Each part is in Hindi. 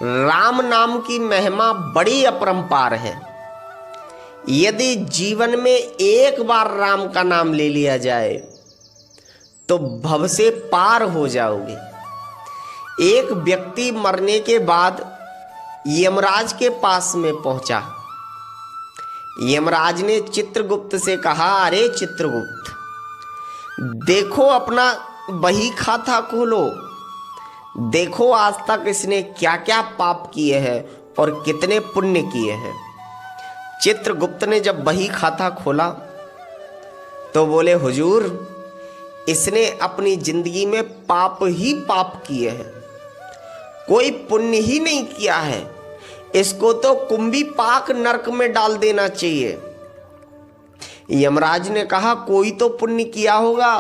राम नाम की महिमा बड़ी अपरंपार है। यदि जीवन में एक बार राम का नाम ले लिया जाए तो भव से पार हो जाओगे। एक व्यक्ति मरने के बाद यमराज के पास में पहुंचा। यमराज ने चित्रगुप्त से कहा, अरे चित्रगुप्त, देखो अपना बही खाता खोलो, देखो आज तक इसने क्या क्या पाप किए हैं और कितने पुण्य किए हैं। चित्रगुप्त ने जब बही खाता खोला तो बोले, हुजूर, इसने अपनी जिंदगी में पाप ही पाप किए हैं, कोई पुण्य ही नहीं किया है। इसको तो कुंभी पाक नरक में डाल देना चाहिए। यमराज ने कहा, कोई तो पुण्य किया होगा।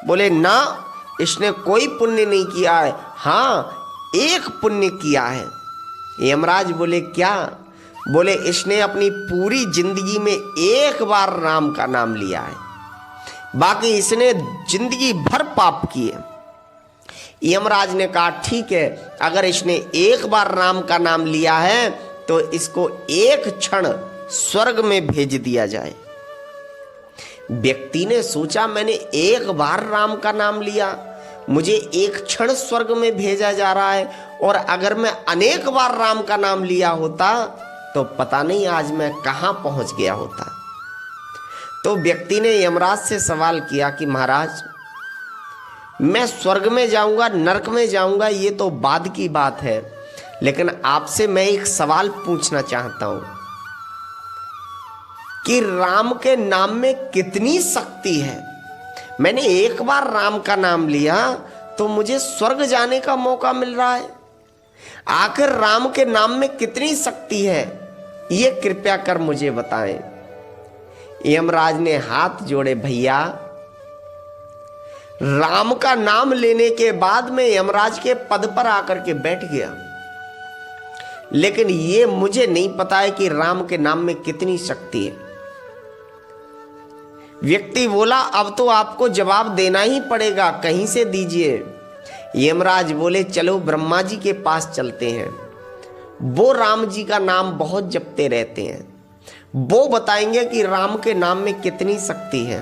बोले, ना, इसने कोई पुण्य नहीं किया है। हाँ, एक पुण्य किया है। यमराज बोले, क्या? बोले, इसने अपनी पूरी जिंदगी में एक बार राम का नाम लिया है, बाकी इसने जिंदगी भर पाप किए। यमराज ने कहा, ठीक है, अगर इसने एक बार राम का नाम लिया है तो इसको एक क्षण स्वर्ग में भेज दिया जाए। व्यक्ति ने सोचा, मैंने एक बार राम का नाम लिया, मुझे एक क्षण स्वर्ग में भेजा जा रहा है, और अगर मैं अनेक बार राम का नाम लिया होता तो पता नहीं आज मैं कहां पहुंच गया होता। तो व्यक्ति ने यमराज से सवाल किया कि महाराज, मैं स्वर्ग में जाऊंगा, नरक में जाऊंगा, ये तो बाद की बात है, लेकिन आपसे मैं एक सवाल पूछना चाहता हूं कि राम के नाम में कितनी शक्ति है। मैंने एक बार राम का नाम लिया तो मुझे स्वर्ग जाने का मौका मिल रहा है, आखिर राम के नाम में कितनी शक्ति है, ये कृपया कर मुझे बताएं। यमराज ने हाथ जोड़े, भैया, राम का नाम लेने के बाद मैं यमराज के पद पर आकर के बैठ गया, लेकिन ये मुझे नहीं पता है कि राम के नाम में कितनी शक्ति है। व्यक्ति बोला, अब तो आपको जवाब देना ही पड़ेगा, कहीं से दीजिए। यमराज बोले, चलो ब्रह्मा जी के पास चलते हैं, वो राम जी का नाम बहुत जपते रहते हैं, वो बताएंगे कि राम के नाम में कितनी शक्ति है।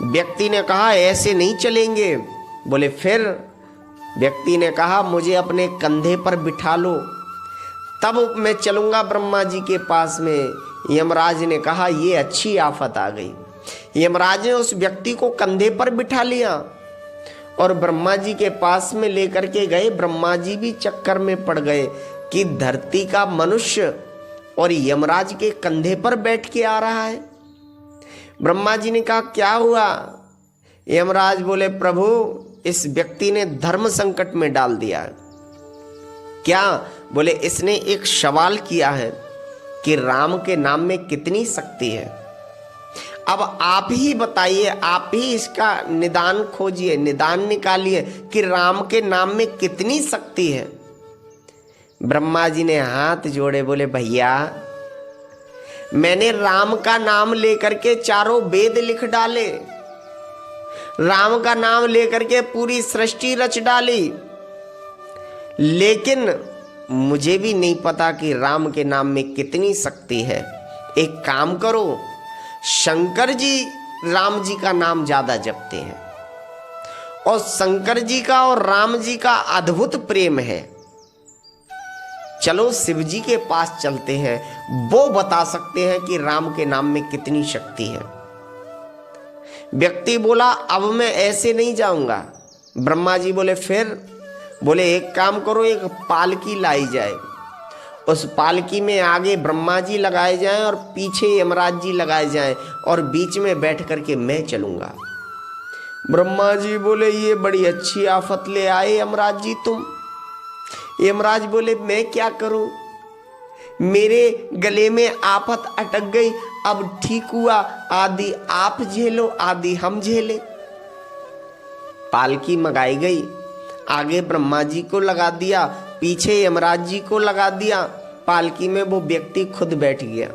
व्यक्ति ने कहा, ऐसे नहीं चलेंगे। बोले, फिर? व्यक्ति ने कहा, मुझे अपने कंधे पर बिठा लो, तब मैं चलूंगा ब्रह्मा जी के पास में। यमराज ने कहा, ये अच्छी आफत आ गई। यमराज ने उस व्यक्ति को कंधे पर बिठा लिया और ब्रह्मा जी के पास में लेकर के गए। ब्रह्मा जी भी चक्कर में पड़ गए कि धरती का मनुष्य और यमराज के कंधे पर बैठ के आ रहा है। ब्रह्मा जी ने कहा, क्या हुआ? यमराज बोले, प्रभु, इस व्यक्ति ने धर्म संकट में डाल दिया है। क्या? बोले, इसने एक सवाल किया है कि राम के नाम में कितनी शक्ति है। अब आप ही बताइए, आप ही इसका निदान खोजिए, निदान निकालिए कि राम के नाम में कितनी शक्ति है। ब्रह्मा जी ने हाथ जोड़े, बोले, भैया, मैंने राम का नाम लेकर के चारों वेद लिख डाले, राम का नाम लेकर के पूरी सृष्टि रच डाली, लेकिन मुझे भी नहीं पता कि राम के नाम में कितनी शक्ति है। एक काम करो, शंकर जी राम जी का नाम ज्यादा जपते हैं और शंकर जी का और राम जी का अद्भुत प्रेम है, चलो शिव जी के पास चलते हैं, वो बता सकते हैं कि राम के नाम में कितनी शक्ति है। व्यक्ति बोला, अब मैं ऐसे नहीं जाऊंगा। ब्रह्मा जी बोले, फिर? बोले, एक काम करो, एक पालकी लाई जाए, उस पालकी में आगे ब्रह्मा जी लगाए जाएं और पीछे यमराज जी लगाए जाएं और बीच में बैठ करके मैं चलूंगा। ब्रह्मा जी बोले, ये बड़ी अच्छी आफत ले आए यमराज जी तुम। यमराज बोले, मैं क्या करूं, मेरे गले में आफत अटक गई, अब ठीक हुआ, आदि आप झेलो, आदि हम झेले। पालकी मंगाई गई, आगे ब्रह्मा जी को लगा दिया, पीछे यमराज जी को लगा दिया। पालकी में वो व्यक्ति खुद बैठ गया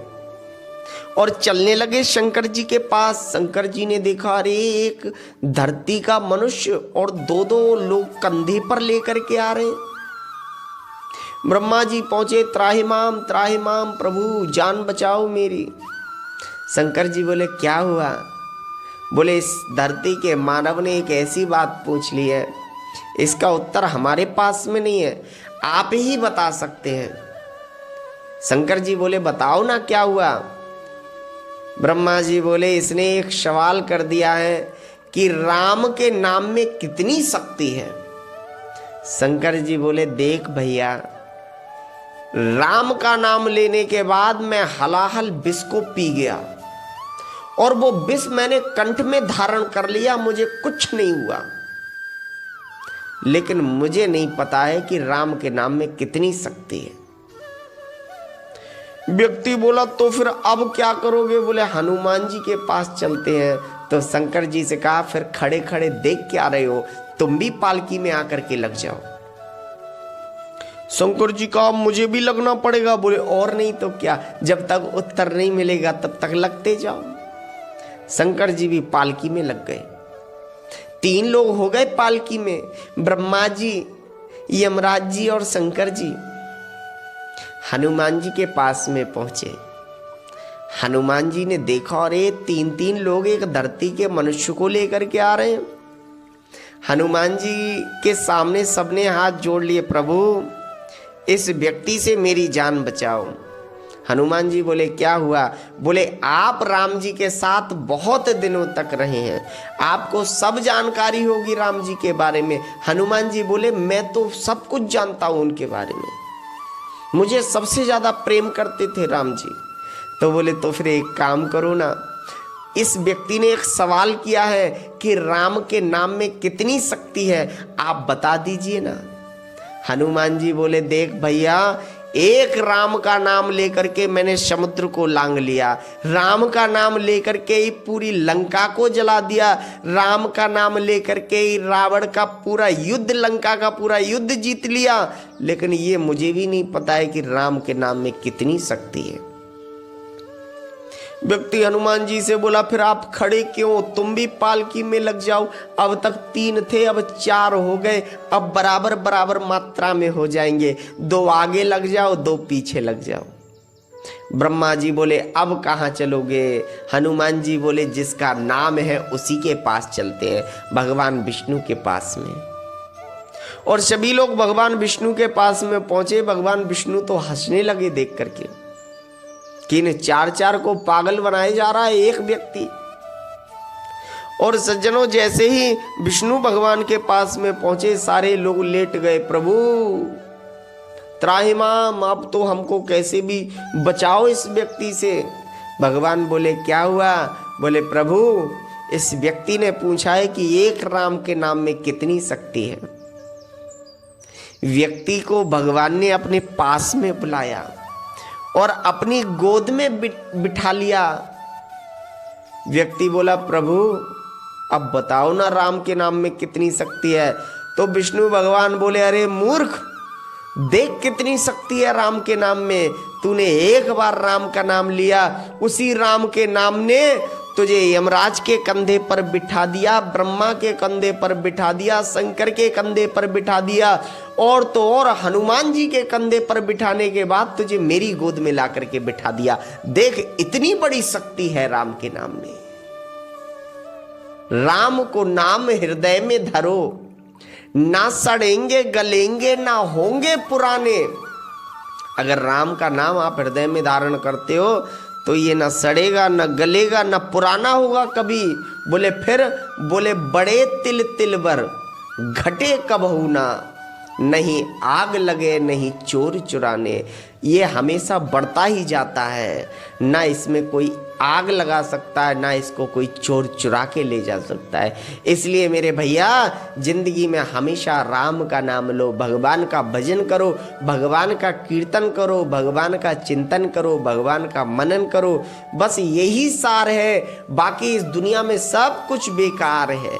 और चलने लगे शंकर जी के पास। शंकर जी ने देखा, अरे एक धरती का मनुष्य और दो दो लोग कंधे पर लेकर के आ रहे। ब्रह्मा जी पहुंचे, त्राहि माम प्रभु जान बचाओ मेरी। शंकर जी बोले क्या हुआ? बोले इस धरती के मानव ने एक ऐसी बात पूछ ली है, इसका उत्तर हमारे पास में नहीं है, आप ही बता सकते हैं। शंकर जी बोले बताओ ना क्या हुआ? ब्रह्मा जी बोले इसने एक सवाल कर दिया है कि राम के नाम में कितनी शक्ति है। शंकर जी बोले देख भैया, राम का नाम लेने के बाद मैं हलाहल विष को पी गया और वो विष मैंने कंठ में धारण कर लिया, मुझे कुछ नहीं हुआ, लेकिन मुझे नहीं पता है कि राम के नाम में कितनी शक्ति है। व्यक्ति बोला तो फिर अब क्या करोगे? बोले हनुमान जी के पास चलते हैं। तो शंकर जी से कहा फिर खड़े खड़े देख के आ रहे हो, तुम भी पालकी में आकर के लग जाओ। शंकर जी कहा मुझे भी लगना पड़ेगा। बोले और नहीं तो क्या, जब तक उत्तर नहीं मिलेगा तब तक लगते जाओ। शंकर जी भी पालकी में लग गए। 3 लोग हो गए पालकी में, ब्रह्मा जी, यमराज जी और शंकर जी। हनुमान जी के पास में पहुंचे। हनुमान जी ने देखा और ये 3 लोग एक धरती के मनुष्य को लेकर के आ रहे हैं। हनुमान जी के सामने सबने हाथ जोड़ लिए, प्रभु इस व्यक्ति से मेरी जान बचाओ। हनुमान जी बोले क्या हुआ? बोले आप राम जी के साथ बहुत दिनों तक रहे हैं, आपको सब जानकारी होगी राम जी के बारे में। हनुमान जी बोले मैं तो सब कुछ जानता हूं उनके बारे में, मुझे सबसे ज्यादा प्रेम करते थे राम जी। तो बोले तो फिर एक काम करो ना, इस व्यक्ति ने एक सवाल किया है कि राम के नाम में कितनी शक्ति है, आप बता दीजिए ना। हनुमान जी बोले देख भैया, एक राम का नाम लेकर के मैंने समुद्र को लांग लिया, राम का नाम लेकर के ही पूरी लंका को जला दिया, राम का नाम लेकर के ही रावण का पूरा युद्ध, लंका का पूरा युद्ध जीत लिया, लेकिन ये मुझे भी नहीं पता है कि राम के नाम में कितनी शक्ति है। व्यक्ति हनुमान जी से बोला फिर आप खड़े क्यों, तुम भी पालकी में लग जाओ। अब तक 3 थे, अब 4 हो गए, अब बराबर बराबर मात्रा में हो जाएंगे, 2 आगे लग जाओ, 2 पीछे लग जाओ। ब्रह्मा जी बोले अब कहाँ चलोगे? हनुमान जी बोले जिसका नाम है उसी के पास चलते हैं, भगवान विष्णु के पास में। और सभी लोग भगवान विष्णु के पास में पहुंचे। भगवान विष्णु तो हंसने लगे देख करके कि इन 4 को पागल बनाए जा रहा है एक व्यक्ति। और सज्जनों जैसे ही विष्णु भगवान के पास में पहुंचे, सारे लोग लेट गए। प्रभु त्राहि माम, अब तो हमको कैसे भी बचाओ इस व्यक्ति से। भगवान बोले क्या हुआ? बोले प्रभु इस व्यक्ति ने पूछा है कि एक राम के नाम में कितनी शक्ति है। व्यक्ति को भगवान ने अपने पास में बुलाया और अपनी गोद में बिठा लिया। व्यक्ति बोला प्रभु अब बताओ ना राम के नाम में कितनी शक्ति है। तो विष्णु भगवान बोले अरे मूर्ख, देख कितनी शक्ति है राम के नाम में। तूने एक बार राम का नाम लिया, उसी राम के नाम ने तुझे यमराज के कंधे पर बिठा दिया, ब्रह्मा के कंधे पर बिठा दिया, शंकर के कंधे पर बिठा दिया, और तो और हनुमान जी के कंधे पर बिठाने के बाद तुझे मेरी गोद में ला करके बिठा दिया। देख इतनी बड़ी शक्ति है राम के नाम में। राम को नाम हृदय में धरो, ना सड़ेंगे गलेंगे ना होंगे पुराने। अगर राम का नाम आप हृदय में धारण करते हो तो ये ना सड़ेगा ना गलेगा ना पुराना होगा कभी। बोले फिर? बोले बड़े तिल तिल बर घटे कबहू ना, नहीं आग लगे नहीं चोर चुराने। ये हमेशा बढ़ता ही जाता है, ना इसमें कोई आग लगा सकता है, ना इसको कोई चोर चुरा के ले जा सकता है। इसलिए मेरे भैया जिंदगी में हमेशा राम का नाम लो, भगवान का भजन करो, भगवान का कीर्तन करो, भगवान का चिंतन करो, भगवान का मनन करो। बस यही सार है, बाकी इस दुनिया में सब कुछ बेकार है।